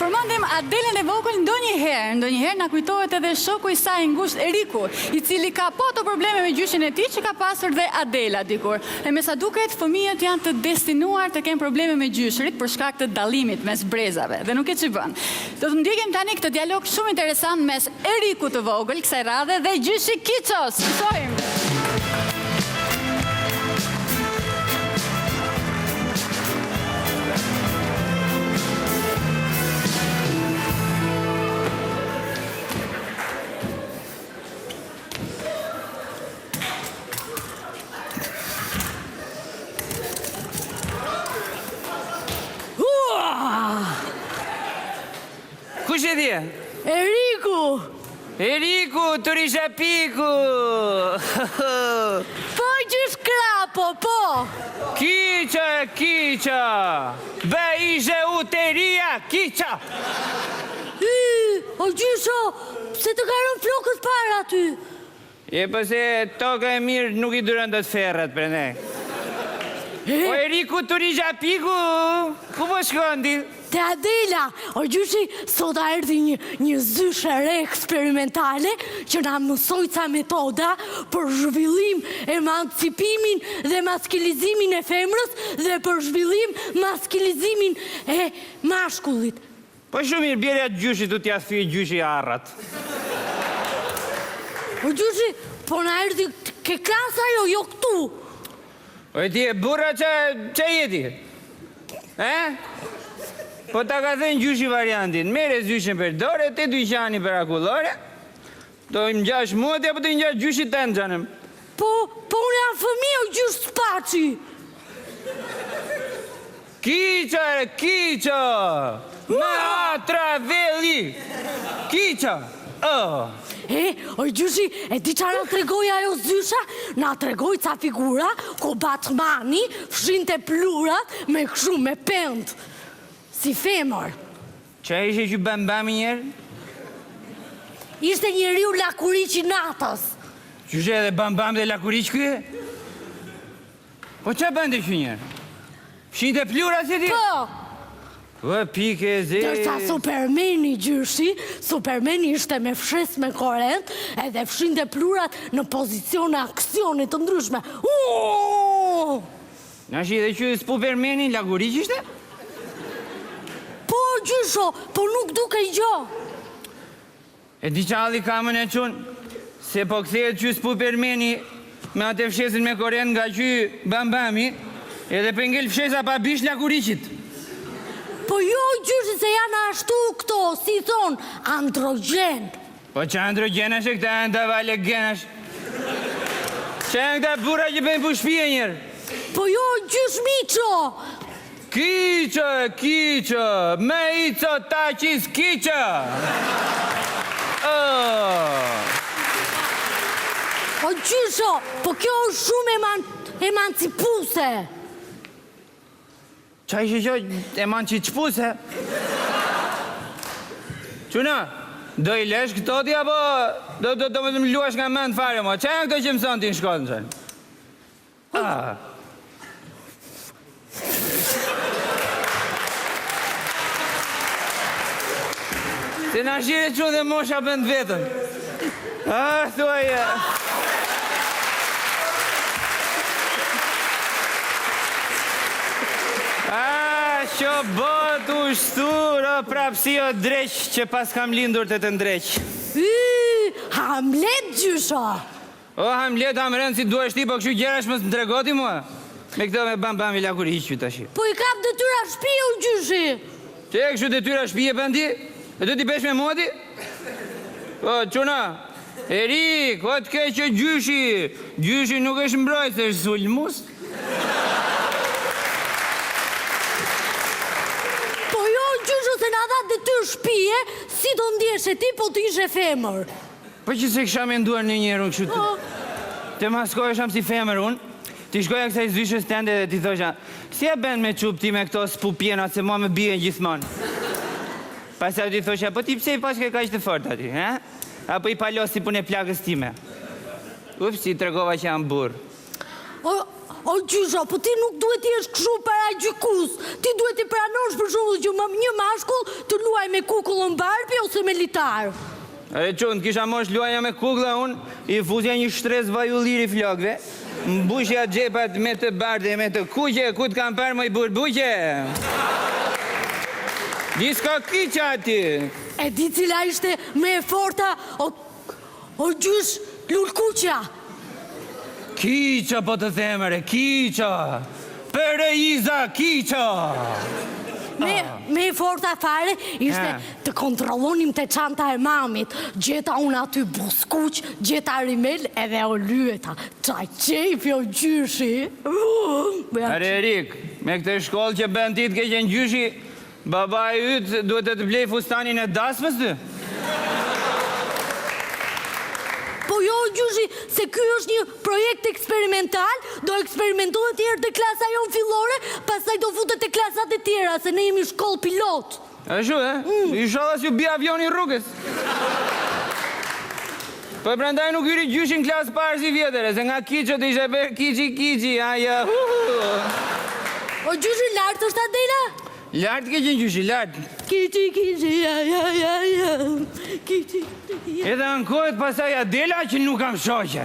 përmendim Adelën e vogël ndonjëherë na kujtohet edhe shoku i saj i ngushtë Eriku, I cili ka poto probleme me gjyshin e tij që ka pasur dhe Adela dikur. E me sa duket, fëmijët janë të destinuar të kenë probleme me gjyshrit për shkak të dallimit mes brezave dhe nuk e ç'bën. Do të ndjekim tani këtë dialog shumë interesant mes Erikut të vogël, kësaj radhe dhe gjyshi Kiços. Shojmë. Kush e dhje? Eriku! Eriku, të risha piku! Po gjysh krapo, po! Kiqa! Be ishe uteria, kiqa! O gjysho, pse të karon flokët para aty? Je pëse toka e mirë nuk I duron do të ferrat për ne. O Eriku, të risha piku, ku po shkondi? Te Adela, o gjyshi, sot a erdhi një zyshe re eksperimentale që na mësoj ca metoda për zhvillim emancipimin dhe maskilizimin e femrës dhe për zhvillim maskilizimin e mashkullit. Po shumë mirë, bjerja gjyshi të t'ja thuj gjyshi arrat. O gjyshi, po na erdhi ke klasa jo këtu. O e ti e burra që jeti? Po ta ka thënë gjyshi variantin, mere zyshin për dore, te dyqani për akullore, do I mgjash muat, apo të mgjash gjyshi të në gjanëm. Po unë jam fëmi o gjysh Spaci. Kiqa, me atra veli, kiqa, O gjyshi, e di qa na tregoj ajo zysha? Na tregoj ca figura, ko Batmani fshinte plurat me këshu me pend. Si femër. Qa ishe që bambami njerë? Ishte njeriu lakuriq I natës. Qyshe edhe bambam dhe lakuriq këje? Po qa bënde që njerë? Fshinte plura si ti? Po! Po pike e zë... Dërsa Supermani gjyshi, Supermani ishte me fshes me korrent edhe fshinte plurat në pozicione aksionit të ndryshme. Nash I dhe që Supermani lakuriq ishte? Po, gjysho, po nuk duke I gjo. E di qalli kamën e qunë, se po këthejet që Supermani me atë fshesin me korrent nga që bambami, edhe për ngell fshesa pa bish lakuriqit. Po jo, gjyshi, se janë ashtu këto, si thonë, androgen. Po që androgenash e këta janë të vale genash? Që janë këta bura që bëjnë për shpije njerë? Po jo, gjysh Miqo. Kiqë, me Ico taqis kiqë. O gjysho, po kjo është shumë emancipuse. Qa ishe që emancipuse? Quna, do I lesh këto ti, apo do më të më luash nga mend fare, mo? Qa janë këto që mëson ti në shkollën qënë? Se në shire që dhe mosha bënd vetën. Thuaje. Që bët u shtur, o prapsi o dreq, që pas kam lindur të të ndreq. Hamlet gjysho. O Hamlet, hamërën si duesh ti, po këshu gjerash më të ndregoti mua? Me këto me bam I lakuriq që tashi. Po I kap detyra shpije u gjyshi. Që e këshu detyra shpije për ndi? E të ti pesh me mua ti? O, quna, Erik, o të kej që gjyshi nuk është mbrojt, se është sulmus. Po jo, gjysho, se na dha detyr shpije, si do ndjesh e ti, po të ishe femër. Po që se kësha me nduar një njerë unë këshu të... Të maskoj sham si femër unë, ti shkoja kësaj zyshës tende dhe ti thosha, si e ben me qup ti me këto spupjenat, se mua me bije gjithmonë. Pasaj ti thosha, po ti pse I paske ka ishte fort ati, he? Apo I palos si pune plakës time? Ups, si tregova që jam burë. O gjysho, po ti nuk duhet I është këshu para gjykus. Ti duhet I pranosh për shumë që një mashkull të luaj me kukullën Barbie ose me litar. E qënë, kisha mosh luaja me kukla unë, i fuzja një shtres vajulliri flokve, mbushja gjepat me të bardhe, me të kuqe, ku të kam parë më i burbuqe. Diska kiqa ti. E di cila ishte me e forta o gjysh lulkuqja. Kiqa po të themere, kiqa. Pereiza, kiqa. Me e forta fare ishte të kontrollonim të çanta e mamit. Gjeta unë aty buskuq, gjeta rimel edhe o lyeta. Qa qefi o gjyshi. Are Erik, me këtë shkollë që bën ti të keqen gjyshi, baba e ytë duhet të blej fustanin e dasmës të? Po jo, gjyshi, se ky është një projekt eksperimental, do eksperimentohet tjerë të klasa jonë fillore, pastaj do futet të klasat e tjera, se ne jemi shkollë pilot. E shu, I shala si u bi avioni rrugës. Po prandaj nuk hyri gjyshin klasë parë si vjetere, se nga kiqët ishe bërë kiqi, aja. O gjyshi, lartë është Adela? Lartë keqen gjyshi, lartë. Kiqi, kiqi. Edhe ankohet pasaj Adela që nuk kam shoqe.